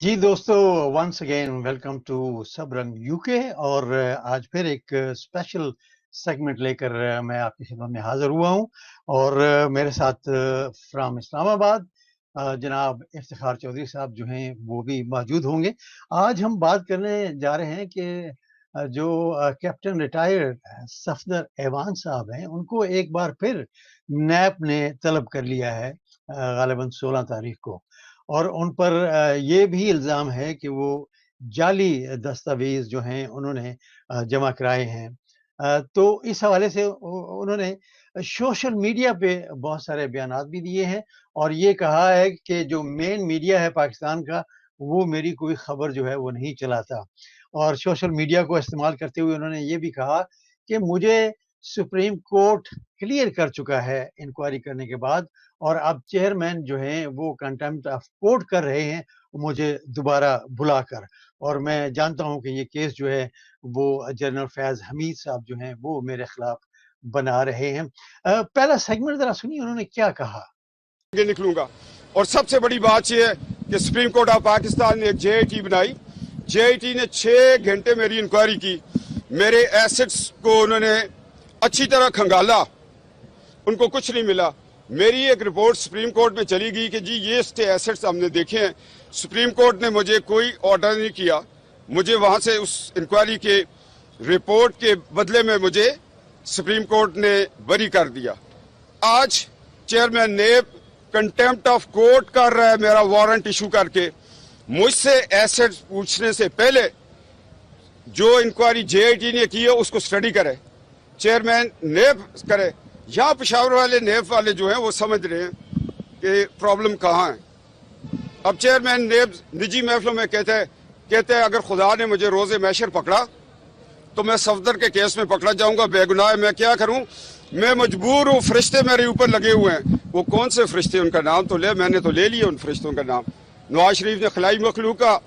जी दोस्तों, once again welcome to सब रंग यूके। और आज फिर एक स्पेशल सेगमेंट लेकर मैं आपकी खिदमत में हाजिर हुआ हूं। और मेरे साथ फ्रॉम इस्लामाबाद जनाब इफ्तिखार चौधरी साहब जो हैं वो भी मौजूद होंगे। आज हम बात करने जा रहे हैं कि जो कैप्टन रिटायर्ड सफदर ऐवान साहब हैं, उनको एक बार फिर नैप ने तलब कर लिया है गालिबन 16 तारीख को। और उन पर ये भी इल्ज़ाम है कि वो जाली दस्तावेज़ जो हैं उन्होंने जमा कराए हैं। तो इस हवाले से उन्होंने सोशल मीडिया पे बहुत सारे बयानात भी दिए हैं और ये कहा है कि जो मेन मीडिया है पाकिस्तान का, वो मेरी कोई खबर जो है वो नहीं चलाता। और सोशल मीडिया को इस्तेमाल करते हुए उन्होंने ये भी कहा कि मुझे सुप्रीम कोर्ट क्लियर कर चुका है इंक्वायरी करने के बाद, और अब चेयरमैन जो हैं वो कंटेम्प्ट ऑफ कोर्ट कर रहे हैं मुझे दोबारा बुलाकर। और मैं जानता हूं कि ये केस जो है वो जनरल फैज हमीद साहब जो हैं वो मेरे खिलाफ बना रहे हैं। पहला सेगमेंट जरा सुनिए उन्होंने क्या कहा। निकलूंगा। और सबसे बड़ी बात यह है कि सुप्रीम कोर्ट ऑफ पाकिस्तान ने एक जेआईटी बनाई। जेआईटी ने 6 घंटे मेरी इंक्वायरी की। मेरे एसेट्स को उन्होंने अच्छी तरह खंगाला, उनको कुछ नहीं मिला। मेरी एक रिपोर्ट सुप्रीम कोर्ट में चली गई कि जी ये एसेट्स हमने देखे हैं। सुप्रीम कोर्ट ने मुझे कोई ऑर्डर नहीं किया। मुझे वहां से उस इंक्वायरी के रिपोर्ट के बदले में मुझे सुप्रीम कोर्ट ने बरी कर दिया। आज चेयरमैन ने कंटेम्प्ट ऑफ कोर्ट कर रहा है मेरा वारंट इशू करके। मुझसे एसेट्स पूछने से पहले जो इंक्वायरी जेआईटी ने की है उसको स्टडी करे, चेयरमैन नेब करे। यहाँ पेशावर वाले नेब वाले जो हैं वो समझ रहे हैं कि प्रॉब्लम कहाँ है। अब चेयरमैन नेब निजी महफिलों में कहते हैं अगर खुदा ने मुझे रोजे मैशर पकड़ा तो मैं सफदर के केस में पकड़ा जाऊंगा, बेगुनाह मैं क्या करूं, मैं मजबूर हूं, फरिश्ते मेरे ऊपर लगे हुए हैं। वो कौन से फरिश्ते, उनका नाम तो ले, मैंने तो ले लिया उन फरिश्तों का नाम। नवाज शरीफ ने खिलाई मखलूक का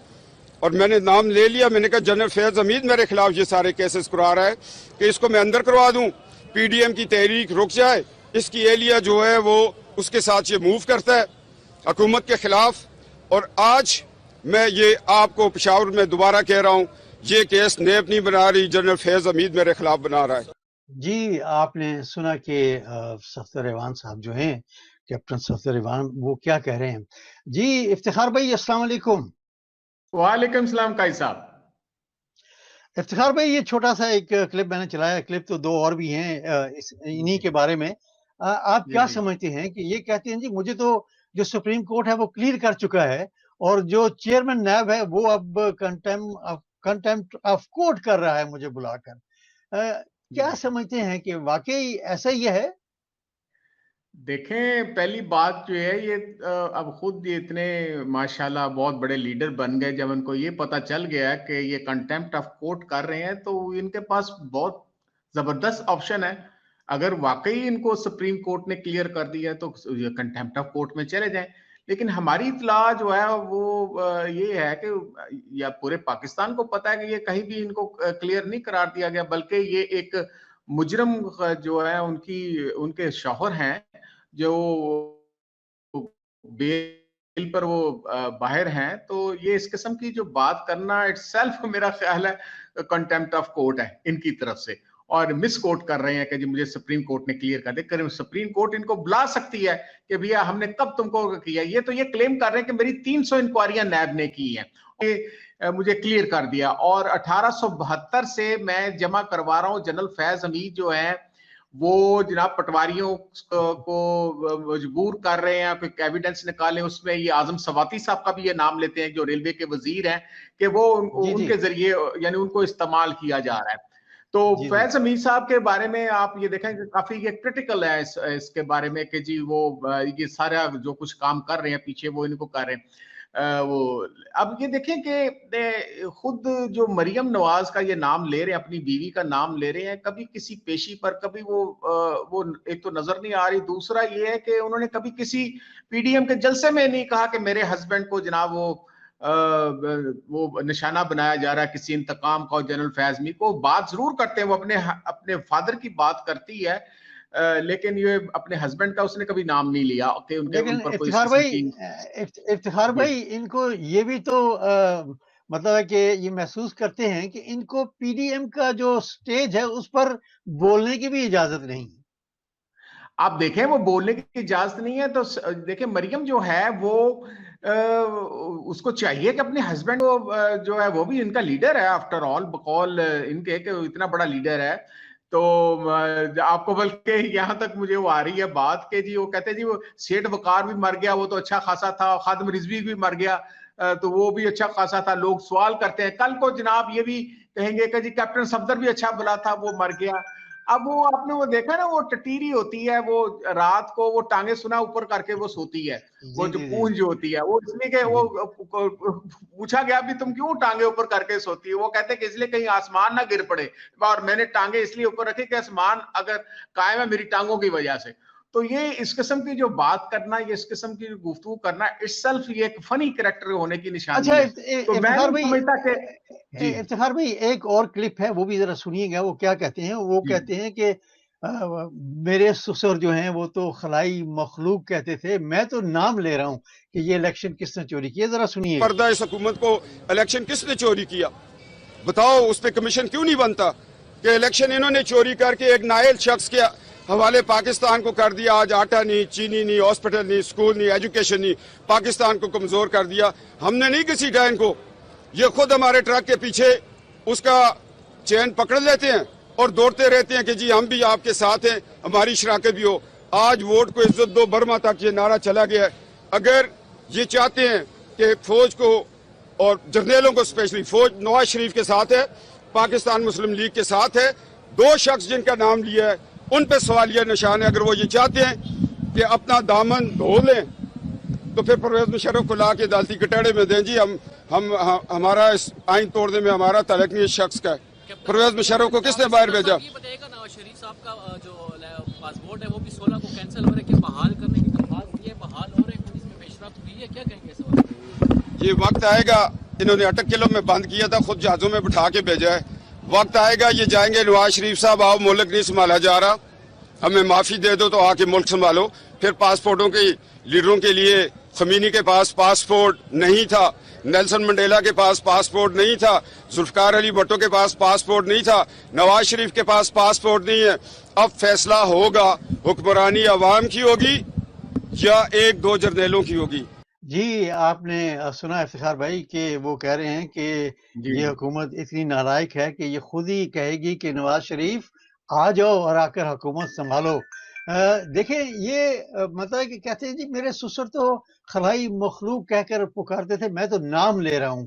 और मैंने नाम ले लिया। मैंने कहा जनरल फैज हमीद मेरे खिलाफ ये सारे केसेस करा रहा है कि इसको मैं अंदर करवा दूं, पीडीएम की तहरीक रुक जाए, इसकी एलिया जो है वो उसके साथ ये मूव करता है हुकूमत के खिलाफ। और आज मैं ये आपको पेशावर में दोबारा कह रहा हूं, ये केस नेब नहीं बना रही, जनरल फैज हमीद मेरे खिलाफ बना रहा है। जी, आपने सुना कि सफदर ऐवान साहब जो हैं, कैप्टन सफदर ऐवान, वो क्या कह रहे हैं। जी इफ्तिखार भाई, अस्सलाम वालेकुम। वालेकुम सलाम काई साहब। इफ्तिखार भाई, ये छोटा सा एक क्लिप मैंने चलाया, क्लिप तो 2 और भी हैं इन्हीं के बारे में। आप जी क्या जी। समझते हैं कि ये कहते हैं जी मुझे तो जो सुप्रीम कोर्ट है वो क्लियर कर चुका है और जो चेयरमैन नैब है वो अब कंटेम्प्ट ऑफ कोर्ट कर रहा है मुझे बुलाकर। क्या समझते हैं कि वाकई ऐसा ही है? देखें, पहली बात जो है ये अब खुद ये इतने माशाल्लाह बहुत बड़े लीडर बन गए। जब उनको ये पता चल गया कि ये कंटेम्प्ट ऑफ कोर्ट कर रहे हैं तो इनके पास बहुत जबरदस्त ऑप्शन है। अगर वाकई इनको सुप्रीम कोर्ट ने क्लियर कर दिया तो कंटेम्प्ट ऑफ कोर्ट में चले जाएं। लेकिन हमारी इत्तला जो है वो ये है कि या पूरे पाकिस्तान को पता है कि ये कहीं भी इनको क्लियर नहीं करार दिया गया, बल्कि ये एक मुजरम जो है उनके शौहर हैं जो बेल पर वो बाहर हैं। तो ये इस किस्म की जो बात करना इटसेल्फ मेरा ख्याल है कंटेम्प्ट ऑफ कोर्ट है इनकी तरफ से, और मिस कोट कर रहे हैं कि जी मुझे सुप्रीम कोर्ट ने क्लियर कर दिया। सुप्रीम कोर्ट इनको बुला सकती है कि भैया हमने कब तुमको किया। ये तो ये क्लेम कर रहे हैं कि मेरी 300 इंक्वायरियां नैब ने की हैं, मुझे क्लियर कर दिया, और 1872 से मैं जमा करवा रहा हूं। जनरल फैज हमीद जो है वो जनाब पटवारियों को मजबूर कर रहे हैं कोई एविडेंस निकालें। उसमें ये आजम सवाती साहब का भी ये नाम लेते हैं जो रेलवे के वजीर हैं, कि वो जी जी उनके जरिए यानी उनको इस्तेमाल किया जा रहा है। तो जी जी। फैज हमीद साहब के बारे में आप ये देखें कि काफी ये क्रिटिकल है इसके बारे में कि जी वो ये सारा जो कुछ काम कर रहे हैं पीछे वो इनको कर रहे हैं। वो अब ये देखें कि खुद जो मरियम नवाज का ये नाम ले रहे हैं, अपनी बीवी का नाम ले रहे हैं, कभी किसी पेशी पर, कभी वो एक तो नजर नहीं आ रही। दूसरा ये है कि उन्होंने कभी किसी पीडीएम के जलसे में नहीं कहा कि मेरे हस्बैंड को जनाब वो निशाना बनाया जा रहा है किसी इंतकाम का। जनरल फैजमी को बात जरूर करते हैं, वो अपने फादर की बात करती है, लेकिन ये अपने हस्बैंड का उसने कभी नाम नहीं लिया कि उनके लेकिन उन पर कोई इफ्तिखार किस्म भाई, की। इफ्तिखार जी। भाई, इनको ये भी तो मतलब है कि ये महसूस करते हैं कि इनको पीडीएम का जो स्टेज है उस पर बोलने की भी इजाजत नहीं है। आप देखें वो बोलने की इजाजत नहीं है तो देखें मरियम जो है वो उसको चाहिए कि अपने हस्बैंड को जो है वो भी इनका लीडर है आफ्टर ऑल, बकौल इनके कि वो इतना बड़ा लीडर है। तो आपको बल्कि यहां तक मुझे वो आ रही है बात के जी वो कहते हैं जी वो सेठ वकार भी मर गया, वो तो अच्छा खासा था, खादिम रिजवी भी मर गया, तो वो भी अच्छा खासा था। लोग सवाल करते हैं, कल को जनाब ये भी कहेंगे कि जी कैप्टन सफदर भी अच्छा भला था, वो मर गया। अब वो आपने वो देखा ना, वो टटीरी होती है, वो रात को वो टांगे सुना ऊपर करके वो सोती है, वो जी जो जी जी पूंछ होती है, वो इसलिए कि वो जी। पूछा गया भी तुम क्यों टांगे ऊपर करके सोती है, वो कहते हैं कि इसलिए कहीं आसमान ना गिर पड़े, और मैंने टांगे इसलिए ऊपर रखी कि आसमान अगर कायम है मेरी टांगों की वजह से। तो ये इस किस्म की जो बात करना, ये इस किस्म की गुफ्तगू करना इटसेल्फ ये एक फनी कैरेक्टर होने की निशानी अच्छा, है। तो मैं इफ्तिखार नहीं भाई, समझता कि जी इफ्तिखार भाई, एक और क्लिप है, वो भी जरा सुनिएगा। वो क्या कहते हैं? वो जी कहते हैं कि मेरे ससुर जो हैं वो तो खलाई मखलूक कहते थे, मैं तो नाम ले रहा हूं कि ये इलेक्शन किसने चोरी किया। जरा सुनिएगा। पर्दा इस हुकूमत को इलेक्शन किसने चोरी किया? बताओ, उस पर कमीशन क्यों नहीं बनता कि इलेक्शन इन्होंने चोरी करके एक नायल शख्स के हवाले पाकिस्तान को कर दिया। आज आटा नहीं, चीनी नहीं, हॉस्पिटल नहीं, स्कूल नहीं, एजुकेशन नहीं, पाकिस्तान को कमजोर कर दिया। हमने नहीं घसीटा इनको, ये खुद हमारे ट्रक के पीछे उसका चैन पकड़ लेते हैं और दौड़ते रहते हैं कि जी हम भी आपके साथ हैं, हमारी शराकत भी हो। आज वोट को इज्जत दो बर्मा तक ये नारा चला गया है। अगर ये चाहते हैं कि फौज को और जर्नैलों को, स्पेशली फौज नवाज शरीफ के साथ है, पाकिस्तान मुस्लिम लीग के साथ है, दो शख्स जिनका नाम लिया है उन पे सवालिया निशान है। अगर वो ये चाहते हैं कि अपना दामन धो लें तो फिर परवेज मुशर्रफ को ला के अदालती कटहरे में दें। जी हमारा इस आइन तोड़ने में हमारा ताल्लुक नहीं इस शख्स का है। परवेज मुशर्रफ को किसने बाहर भेजा? ये बताइएगा, नवाज शरीफ साहब का जो पासपोर्ट है वो भी 16 को कैंसिल हो रहा है, कि बहाल करने की दरख्वास्त दी है, बहाल हो रहे हैं, इसमें पेशरफ्त हुई है, क्या कहेंगे इस वक्त? ये वक्त आएगा, इन्होंने अटक किलो में बंद किया था, खुद जहाजों में बिठा के भेजा है। वक्त आएगा ये जाएंगे, नवाज शरीफ साहब आओ मुल्क नहीं संभाला जा रहा, हमें माफी दे दो तो आके मुल्क संभालो। फिर पासपोर्टों के लीडरों के लिए खमीनी के पास पासपोर्ट नहीं था, नेल्सन मंडेला के पास पासपोर्ट नहीं था, जुल्फकार अली भट्टो के पास पासपोर्ट नहीं था, नवाज शरीफ के पास पासपोर्ट नहीं है। अब फैसला होगा हुक्मरानी अवाम की होगी या एक दो जर्नैलों की होगी। जी, आपने सुना इफ्तिखार भाई कि वो कह रहे हैं कि जी ये हुकूमत इतनी नालायक है कि ये खुद ही कहेगी कि नवाज शरीफ आ जाओ और आकर हुकूमत संभालो। देखें, ये मतलब है कि कहते हैं जी मेरे ससुर तो खलाई मखलूक कहकर पुकारते थे, मैं तो नाम ले रहा हूँ।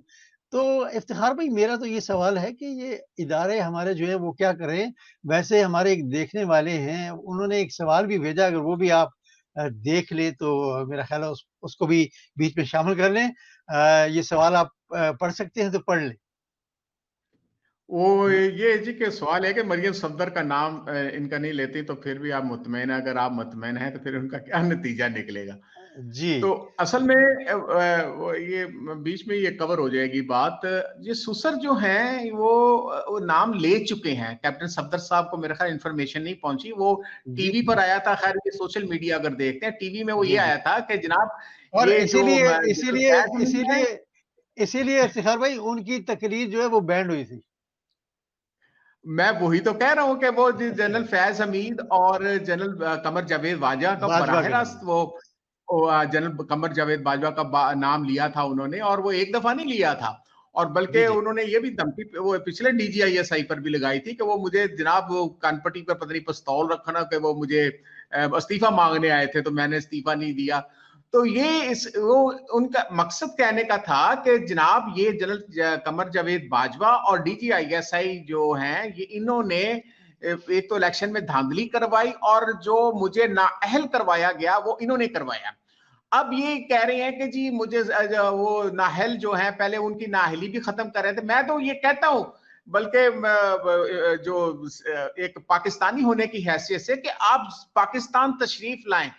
तो इफ्तिखार भाई, मेरा तो ये सवाल है कि ये इदारे हमारे जो है वो क्या करें। वैसे हमारे एक देखने वाले हैं, उन्होंने एक सवाल भी भेजा, अगर वो भी आप देख ले तो मेरा ख्याल है उसको भी बीच में शामिल कर लें। ये सवाल आप पढ़ सकते हैं तो पढ़ लें। वो ये जी के सवाल है कि मरियम सफदर का नाम इनका नहीं लेती तो फिर भी आप मुतमैन हैं। अगर आप मुतमैन हैं तो फिर उनका क्या नतीजा निकलेगा? जी तो असल में ये बीच में ये कवर हो जाएगी बात। ये सुसर जो हैं वो नाम ले चुके हैं। कैप्टन सफदर साहब को मेरे ख्याल इंफॉर्मेशन नहीं पहुंची, वो जी टीवी पर आया था। खैर ये सोशल मीडिया अगर देखते हैं टीवी में वो ये जी जी। आया था कि जनाब और ये जो इसीलिए जनरल इसीलिए फैज हमीद है। इसीलिए इसीलिए इफ्तिखार भाई, उनकी तकरीर जो है वो बैंड हुई थी। मैं वही तो कह रहा हूं कि वो जनरल फैज हमीद और जनरल कमर जावेद बाजवा का बाजवा बराह के नाम। रास्त वो जनरल कमर जावेद बाजवा का नाम लिया था उन्होंने, और वो एक दफा नहीं लिया था। और जी बल्कि जी उन्होंने ये भी धमकी वो पिछले डीजीआईएसआई पर भी लगाई थी कि वो मुझे जनाब वो कानपट्टी पर पता नहीं पिस्तौल रखना कि वो मुझे इस्तीफा मांगने आए थे तो मैंने इस्तीफा नहीं दिया। तो ये वो उनका मकसद कहने का था कि जनाब ये जनरल कमर जावेद बाजवा और डीजीआईएसआई जो हैं ये इन्होंने एक तो इलेक्शन में धांधली करवाई और जो मुझे नाअहल करवाया गया वो इन्होंने करवाया। अब ये कह रहे हैं कि जी मुझे वो नाहल जो है पहले उनकी नाहली भी खत्म कर रहे थे। मैं तो ये कहता हूं बल्कि जो एक पाकिस्तानी होने की हैसियत से कि आप पाकिस्तान तशरीफ लाएं,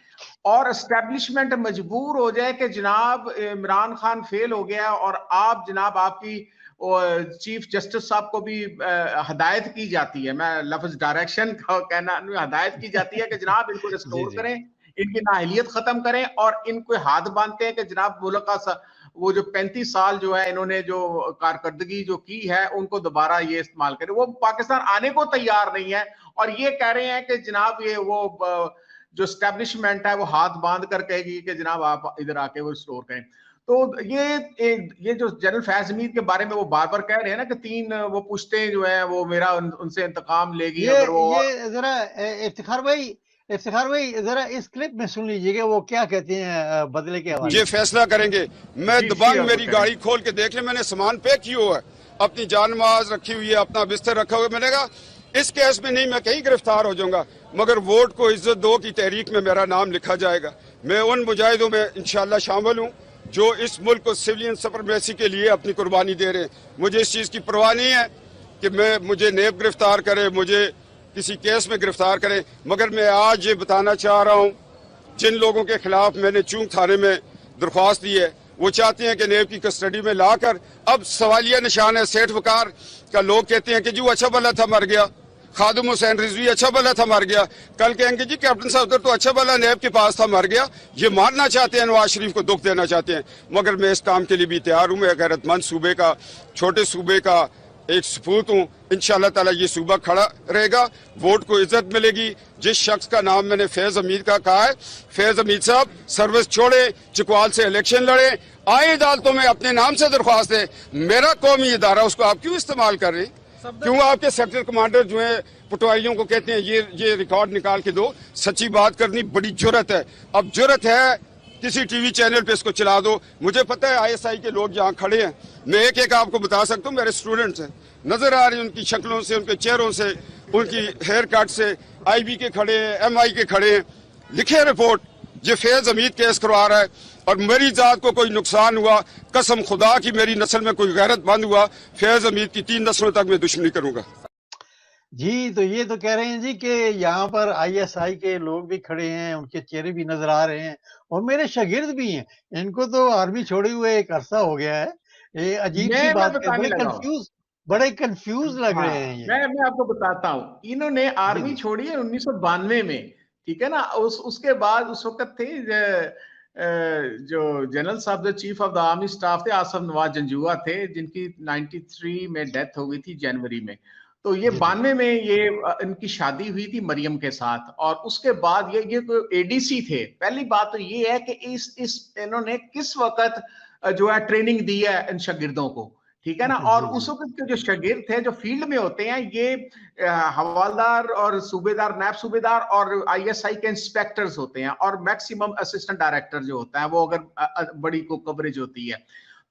और एस्टेब्लिशमेंट मजबूर हो जाए कि जनाब इमरान खान फेल हो गया और आप जनाब आपकी चीफ जस्टिस साहब को भी हदायत की जाती है, मैं लफ्ज डायरेक्शन का कहना, हदायत की जाती है कि जनाब इनको रिस्टोर करें, इनकी नाअहलियत खत्म करें और इनको हाथ बांधते हैं कि जनाब मुल्क का वो जो 35 साल जो है इन्होंने जो कारकर्दगी जो की है उनको दोबारा ये इस्तेमाल करें। वो पाकिस्तान आने को तैयार नहीं है और ये कह रहे हैं कि जनाब ये वो जो स्टैब्लिशमेंट है वो हाथ बांध कर कहेगी कि जनाब आप इधर आके वो स्टोर करें। तो ये जो जनरल फैज हमीद के बारे में वो बार बार कह रहे हैं ना कि 3 वो पुश्तें जो है वो मेरा उनसे इंतकाम लेगी अगर वो। ये जरा इफ्तिखार भाई जरा इस क्लिप में सुन लीजिएगा वो क्या कहते हैं बदले के हवाले। ये फैसला करेंगे। मैं दबंग मेरी गाड़ी खोल के देख ले, मैंने सामान पैक किया हुआ है, अपनी जान नमाज रखी हुई है, अपना बिस्तर रखा हुआ है। मैंने कहा इस केस में नहीं मैं कहीं गिरफ्तार हो जाऊंगा, मगर वोट को इज्जत दो की तहरीक में मेरा नाम लिखा जाएगा। मैं उन मुजाहिदों में इंशाल्लाह शामिल हूँ जो इस मुल्क को सिविलियन सुपरमेसी के लिए अपनी कुर्बानी दे रहे हैं। मुझे इस चीज़ की परवाह नहीं है कि मुझे नेब गिरफ्तार करे, मुझे किसी केस में गिरफ्तार करे, मगर मैं आज ये बताना चाह रहा हूँ जिन लोगों के खिलाफ मैंने चूंक थाने में दरख्वास्त दी है वो चाहते हैं कि नेब की कस्टडी में लाकर, अब सवालिया निशान है सेठ वकार का, लोग कहते हैं कि जी वो अच्छा भला था मर गया, खादिम हुसैन रिजवी अच्छा भला था मर गया, कल कहेंगे जी कैप्टन साहब तो अच्छा भला नेब के पास था मर गया। ये मारना चाहते हैं, नवाज शरीफ को दुख देना चाहते हैं, मगर मैं इस काम के लिए भी तैयार हूँ। मैं गैरतमंद सूबे का, छोटे सूबे का एक सपूत हूँ। इंशाल्लाह ताला ये सूबा खड़ा रहेगा, वोट को इज्जत मिलेगी। जिस शख्स का नाम मैंने फैज हमीद का कहा है, फैज हमीद साहब सर्विस छोड़े, चकवाल से इलेक्शन लड़े, आए अदालतों में अपने नाम से दरख्वास्त है। मेरा कौमी इदारा उसको आप क्यों इस्तेमाल कर रहे हैं? क्यों आपके सेक्टर कमांडर जो है पटवारियों को कहते हैं ये रिकॉर्ड निकाल के दो? सच्ची बात करनी बड़ी जुर्रत है। अब जुर्रत है किसी टीवी चैनल पे इसको चला दो। मुझे पता है ISI के लोग यहाँ खड़े हैं, मैं एक एक आपको बता सकता हूँ, मेरे स्टूडेंट्स हैं, नजर आ रही है उनकी शक्लों से, उनके चेहरों से, उनकी हेयर कट से। IB के खड़े हैं, MI के खड़े हैं, लिखे रिपोर्ट ये फैज हमीद केस करवा रहा है और मेरी जात को कोई नुकसान हुआ, कसम खुदा की मेरी नस्ल में कोई गैरतमंद हुआ, फैज हमीद की 3 नस्लों तक मैं दुश्मनी करूंगा। जी तो ये तो कह रहे हैं जी कि यहाँ पर ISI के लोग भी खड़े हैं, उनके चेहरे भी नजर आ रहे हैं और मेरे शागिर्द भी हैं। इनको तो आर्मी छोड़े हुए एक अरसा हो गया है। ये अजीब सी बात है, बड़े कंफ्यूज लग रहे हैं ये। मैं आपको बताता हूँ, इन्होंने आर्मी छोड़ी है 1992 में, ठीक है ना। उसके बाद उस वक्त थे जो जनरल साहब chief of the army staff थे, आसिफ नवाज जंजुआ थे, जिनकी 93 में डेथ हो गई थी जनवरी में। तो ये 92 में ये इनकी शादी हुई थी मरियम के साथ और उसके बाद ये ADC थे। पहली बात तो ये है कि इस इन्होंने किस वक्त जो है ट्रेनिंग दी है इन शागिर्दों को, ठीक है ना। और उस वक्त के जो शागिर्द थे जो फील्ड में होते हैं, ये हवालदार और सूबेदार, नायब सूबेदार और ISI के इंस्पेक्टर्स होते हैं और मैक्सिमम असिस्टेंट डायरेक्टर जो होता है वो अगर बड़ी को कवरेज होती है।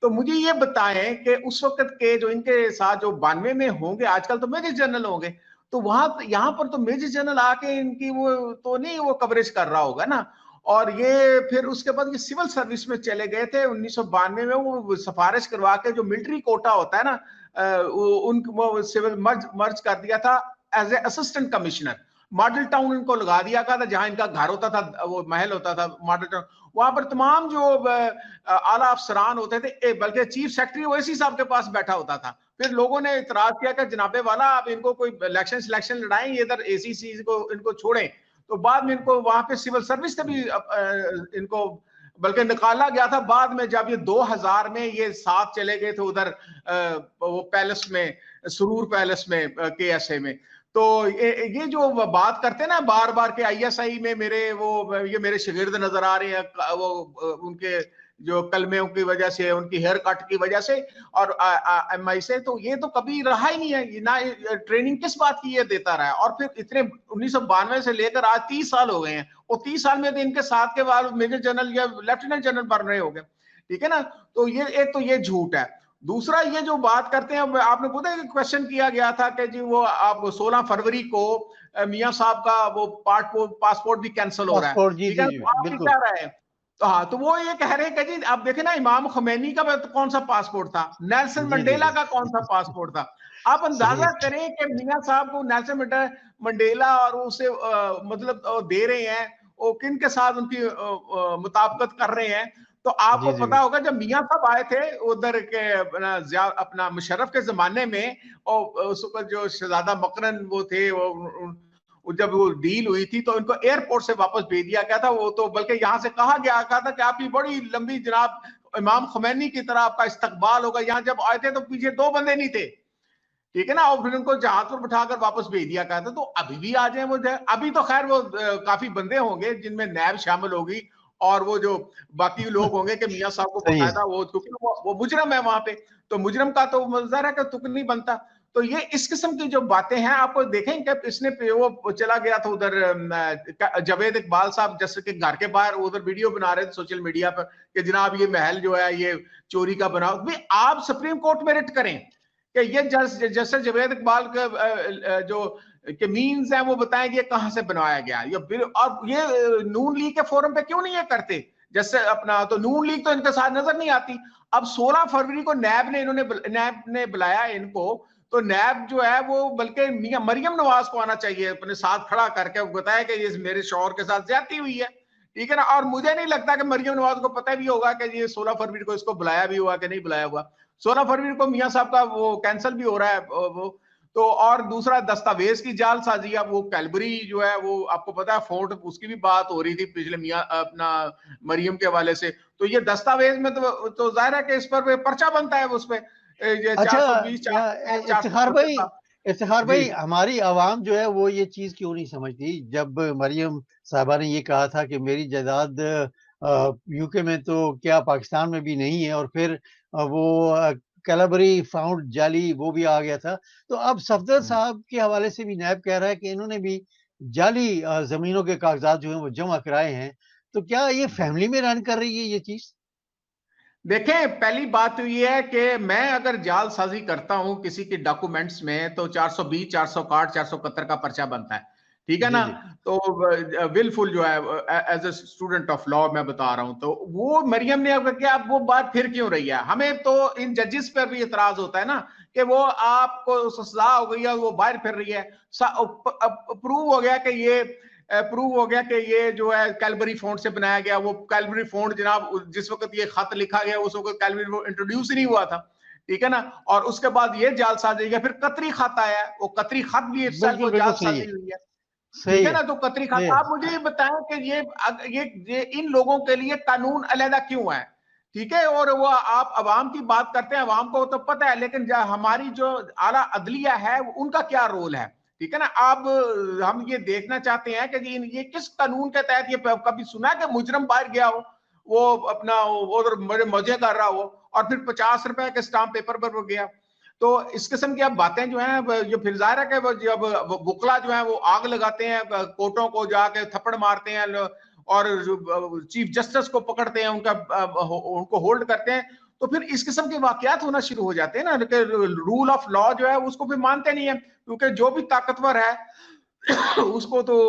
तो मुझे ये बताएं कि उस वक्त के जो इनके साथ जो 92 में होंगे, आजकल तो मेजर जनरल होंगे, तो वहां यहाँ पर तो मेजर जनरल आके इनकी वो तो नहीं वो कवरेज कर रहा होगा ना। और ये फिर उसके बाद ये सिविल सर्विस में चले गए थे 1992 में, वो सिफारिश करवा के जो मिलिट्री कोटा होता है ना, वो सिविल मर्ज कर दिया था as a assistant commissioner. Model Town इनको लगा दिया था, जहां इनका घर होता था, वो महल होता था मॉडल टाउन। वहां पर तमाम जो आला अफसरान होते थे, बल्कि चीफ सेक्रेटरी ओवैसी साहब के पास बैठा होता था। फिर लोगों ने इतराज किया कि जनाबे वाला आप इनको कोई इलेक्शन लड़ाएं, इधर ACC को इनको छोड़ें। तो बाद में इनको वहां पे सिविल सर्विस से भी इनको बल्कि निकाला गया था। बाद में जब ये 2000 में ये साथ चले गए थे उधर वो पैलेस में, सुरूर पैलेस में, KSA में। तो ये जो बात करते हैं ना बार बार के ISI में ये मेरे शागिर्द नजर आ रहे हैं, वो उनके जो कलमें की वजह से, उनकी हेयर कट की वजह से और MI से, तो ये तो कभी रहा ही नहीं है ना। ट्रेनिंग किस बात की ये देता रहा है। और फिर इतने 1992 से लेकर आज 30 साल हो गए हैं, और 30 साल में तो इनके साथ के बाद मेजर जनरल या लेफ्टिनेंट जनरल बन रहे हो गए, ठीक है ना। तो ये एक तो ये झूठ है। दूसरा ये जो बात करते हैं, आपने पता है क्वेश्चन किया गया था कि जी वो आप 16 फरवरी को मियां साहब का वो पासपोर्ट भी कैंसिल हो रहा है, ठीक है। तो आप क्या रहे हैं? तो हाँ, तो वो ये कह रहे हैं कि जी आप देखें ना, इमाम खुमैनी का कौन सा पासपोर्ट था, नेल्सन मंडेला का कौन सा पासपोर्ट था। आप अंदाजा करें कि मियां साहब को नेल्सन मंडेला और उसे मतलब दे रहे हैं, वो किन के साथ उनकी मुताबिकत कर रहे हैं। तो आपको जी जी पता होगा जब मियां साहब आए थे उधर के अपना मुशर्रफ के जमाने में, और उस वक्त जो शहजादा मकरन वो थे, वो जब वो डील हुई थी तो इनको एयरपोर्ट से वापस भेज दिया गया था। वो तो बल्कि यहाँ से कहा गया था कि आपकी बड़ी लंबी जनाब इमाम खुमैनी की तरह आपका इस्तकबाल होगा। यहाँ जब आए थे तो पीछे 2 बंदे नहीं थे, ठीक है ना, और फिर उनको जहाज पर बिठाकर वापस भेज दिया गया था। तो अभी भी आ जाए वो, अभी तो खैर वो काफी बंदे होंगे जिनमें नैब शामिल होगी और वो जो बाकी लोग होंगे कि मियां साहब को सही है। बकायदा वो, क्योंकि वो मुजरम है वहां पे, तो मुजरम का तो ज़ाहिर है कि तुक नहीं बनता। तो ये इस किस्म की जो बातें हैं, आपको देखें कि इसने वो चला गया था उधर जावेद इकबाल साहब जैसे कि घर के बाहर उधर वीडियो बना रहे थे सोशल मीडिया पर कि जनाब ये महल जो है ये चोरी का बना। भाई आप सुप्रीम कोर्ट में रिट करें कि ये जैसे जावेद इकबाल का जो के मीन्स हैं वो बताएं कि ये कहां से बनवाया गया। और ये नून लीग के फोरम पे क्यों नहीं ये करते, जैसे अपना तो नून लीग तो इनके साथ नजर नहीं आती। अब 16 फरवरी को नैब ने बुलाया इनको, तो नैब जो है वो बल्कि मियां मरियम नवाज को आना चाहिए अपने साथ खड़ा करके बताया कि ये मेरे शौहर के साथ ज्यादती हुई है, ठीक है ना। और मुझे नहीं लगता कि मरियम नवाज को पता भी होगा कि ये 16 फरवरी को इसको बुलाया भी हुआ कि नहीं बुलाया हुआ। 16 फरवरी को मियां साहब का वो कैंसिल भी हो रहा है वो तो। और दूसरा दस्तावेज की जालसाजी, अब वो कैलबरी जो है वो आपको पता है फोर्ट, उसकी भी बात हो रही थी पिछले मियां अपना मरियम के हवाले से। तो ये दस्तावेज में तो जाहिर है कि इस पर पर्चा बनता है उस पर अच्छा 420 इफ्तिखार भाई, 470 इफ्तिखार जी। भाई, हमारी आवाम जो है वो ये चीज क्यों नहीं समझती? जब मरियम साहबा ने ये कहा था कि मेरी जायदाद यूके में तो क्या पाकिस्तान में भी नहीं है, और फिर वो कैलाबरी फाउंड जाली वो भी आ गया था। तो अब सफदर साहब के हवाले से भी नैब कह रहा है कि इन्होंने भी जाली जमीनों के कागजात जो हैं वो जमा कराए हैं। तो क्या ये फैमिली में रन कर रही है ये चीज? देखें, पहली बात तो ये है कि मैं अगर जालसाजी करता हूं किसी के डॉक्यूमेंट्स में तो 420 461 471 का पर्चा बनता है, ठीक है जी ना। जी तो विलफुल जो है as a student of law मैं बता रहा हूं, तो वो मरियम ने अब क्या, अब वो बात फिर क्यों रही है? हमें तो इन जजेस पर भी इतराज होता है ना कि वो आपको सजा हो गई है, वो बाहर फिर रही है। प्रूव हो गया कि ये प्रूव हो गया कि ये जो है कैलबरी फोंट से बनाया गया। वो कैलबरी फोंट जनाब जिस वक्त ये खत लिखा गया उस वक्त कैलबरी इंट्रोड्यूस ही नहीं हुआ था, ठीक है ना। और उसके बाद ये जालसाजी है, फिर कतरी खत आया, वो कतरी खत भी बिल्कुल बिल्कुल सही है, जालसाजी हुई है, सही ठीक है है। ना। तो कतरी खत, ये आप मुझे ये बताएं कि ये इन लोगों के लिए कानून अलहदा क्यों है, ठीक है। और वो आप अवाम की बात करते हैं, अवाम को तो पता है, लेकिन हमारी जो आला अदलिया है उनका क्या रोल है, ठीक है ना। अब हम ये देखना चाहते हैं कि ये किस कानून के तहत, ये कभी सुना है कि मुजरम बाहर गया हो, वो अपना वो बड़े मजे कर रहा हो और फिर 50 रुपए के स्टाम्प पेपर पर वो गया। तो इस किस्म की अब बातें जो हैं ये फिर जाहिर है कि जब बुकला जो है वो आग लगाते हैं कोर्टों को, जाके थप्पड़ मारते हैं और चीफ जस्टिस को पकड़ते हैं, उनको होल्ड करते हैं, तो फिर इस किस्म के वाकयात होना शुरू हो जाते हैं ना। रूल ऑफ लॉ जो है उसको भी मानते नहीं है, क्योंकि जो भी ताकतवर है उसको तो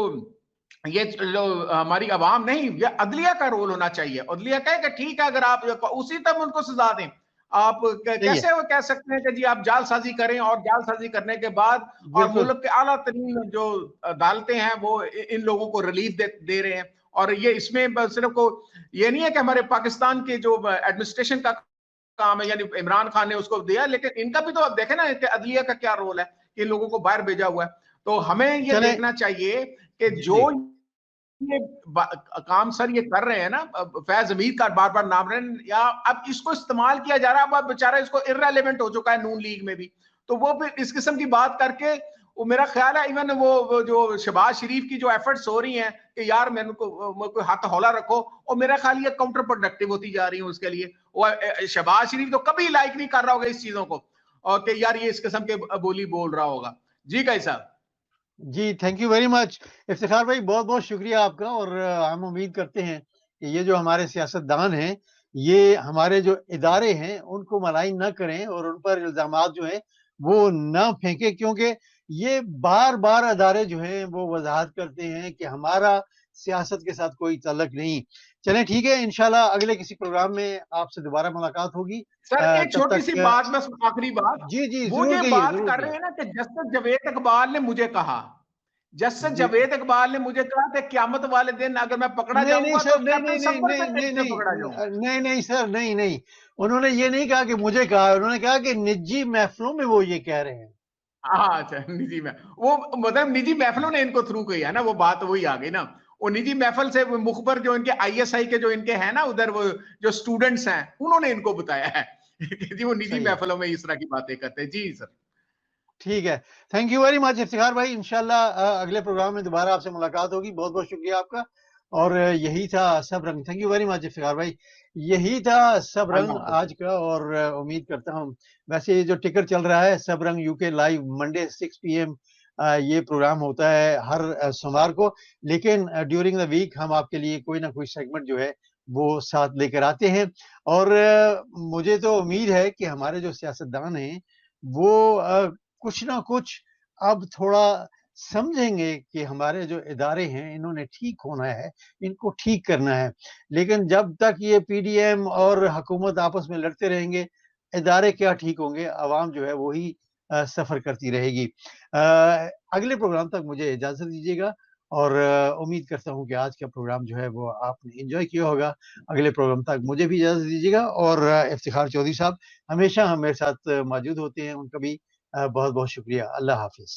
ये जो हमारी आवाम नहीं, ये अदलिया का रोल होना चाहिए। अदलिया कहे कि ठीक है, अगर आप उसी तब उनको सजा दें। आप सही है, कैसे वो कह सकते हैं कि जी आप जालसाजी करें, और जालसाजी करने के बाद और बिल्कुल। मुल्क के आला तरीन जो अदालतें हैं वो इन लोगों को रिलीफ दे रहे हैं। और ये इसमें सिर्फ को ये नहीं है कि हमारे पाकिस्तान के जो एडमिनिस्ट्रेशन का काम है, यानी इमरान खान ने उसको दिया, लेकिन इनका भी तो अब देखें ना कि अदलिया का क्या रोल है, इन लोगों को बाहर भेजा हुआ है। तो हमें ये चले देखना चाहिए कि जी जो जी ये काम सर ये कर रहे हैं ना, फैज हमीद का बार बार नाम रहे हैं, या अब इसको इस्तेमाल किया जा रहा है, अब बेचारा इसको इररेलेवेंट हो चुका है नून लीग में भी। तो वो फिर इस किस्म की बात करके, वो मेरा ख्याल है इवन वो जो शहबाज शरीफ की जो एफर्ट्स हो रही हैं कि यार मेरे को हाथ हौला रखो, और मेरा ख्याल ये काउंटर प्रोडक्टिव होती जा रही है उसके लिए। वो शहबाज शरीफ तो कभी लाइक नहीं कर रहा होगा इस चीजों को, और कि यार ये इस किस्म के बोली बोल रहा होगा। जी कैसा? जी, thank you very much Iftikhar भाई, बहुत बहुत शुक्रिया आपका। और हम उम्मीद करते हैं कि ये जो हमारे सियासतदान हैं, ये हमारे जो इदारे हैं उनको मलाइन ना करें और उन पर इल्जामात जो हैं वो ना फेंकें, क्योंकि ये बार बार अदारे जो हैं वो वजाहत करते हैं कि हमारा सियासत के साथ कोई ताल्लुक नहीं। चलें ठीक है, इंशाल्लाह अगले किसी प्रोग्राम में आपसे दोबारा मुलाकात होगी। सर एक तब छोटी सी तक बात, बस आखिरी बात, जी जी वो जरूर ये कहिए, बात जरूर कर कहिए। रहे हैं ना कि जस्टिस जावेद इकबाल ने मुझे कहा, जस्टिस जावेद इकबाल ने मुझे कहा था क़यामत वाले दिन अगर मैं पकड़ा जाऊंगा तो कैप्टन सफर से कैसे पकड़ा जाऊंगा। नहीं सर, नहीं, उन्होंने ये नहीं कहा कि मुझे कहा, उन्होंने कहा कि निजी महफिलों में वो ये कह रहे हैं। हाँ अच्छा, निजी में वो मतलब निजी महफिलों ने इनको थ्रू किया ना, वो बात वही आ गई ना। वो निजी महफिल से मुखबर जो इनके ISI के जो इनके हैं ना उधर, वो जो स्टूडेंट्स हैं उन्होंने इनको बताया है कि जी वो निजी महफिलों में इस तरह की बातें करते हैं। जी सर ठीक है, thank you very much Iftikhar भाई। इंशाल्लाह अगले प्रोग्राम में दोबारा आपसे मुलाकात होगी। बहुत बहुत शुक्रिया आपका। और यही था सब रंग। Thank you very much Iftikhar भाई। यही था सब रंग आज का। और उम्मीद करता हूँ, वैसे जो टिकर चल रहा है सब रंग UK लाइव मंडे 6 PM, ये प्रोग्राम होता है हर सोमवार को, लेकिन ड्यूरिंग द वीक हम आपके लिए कोई ना कोई सेगमेंट जो है वो साथ लेकर आते हैं। और मुझे तो उम्मीद है कि हमारे जो सियासतदान हैं वो कुछ ना कुछ अब थोड़ा समझेंगे कि हमारे जो इदारे हैं इन्होंने ठीक होना है, इनको ठीक करना है। लेकिन जब तक ये PDM और हुकूमत आपस में लड़ते रहेंगे, इदारे क्या ठीक होंगे, अवाम जो है वही सफ़र करती रहेगी। अगले प्रोग्राम तक मुझे इजाज़त दीजिएगा और उम्मीद करता हूँ कि आज का प्रोग्राम जो है वो आपने एंजॉय किया होगा। अगले प्रोग्राम तक मुझे भी इजाज़त दीजिएगा। और इफ्तिखार चौधरी साहब हमेशा मेरे साथ मौजूद होते हैं, उनका भी बहुत-बहुत शुक्रिया। अल्लाह हाफ़िज़।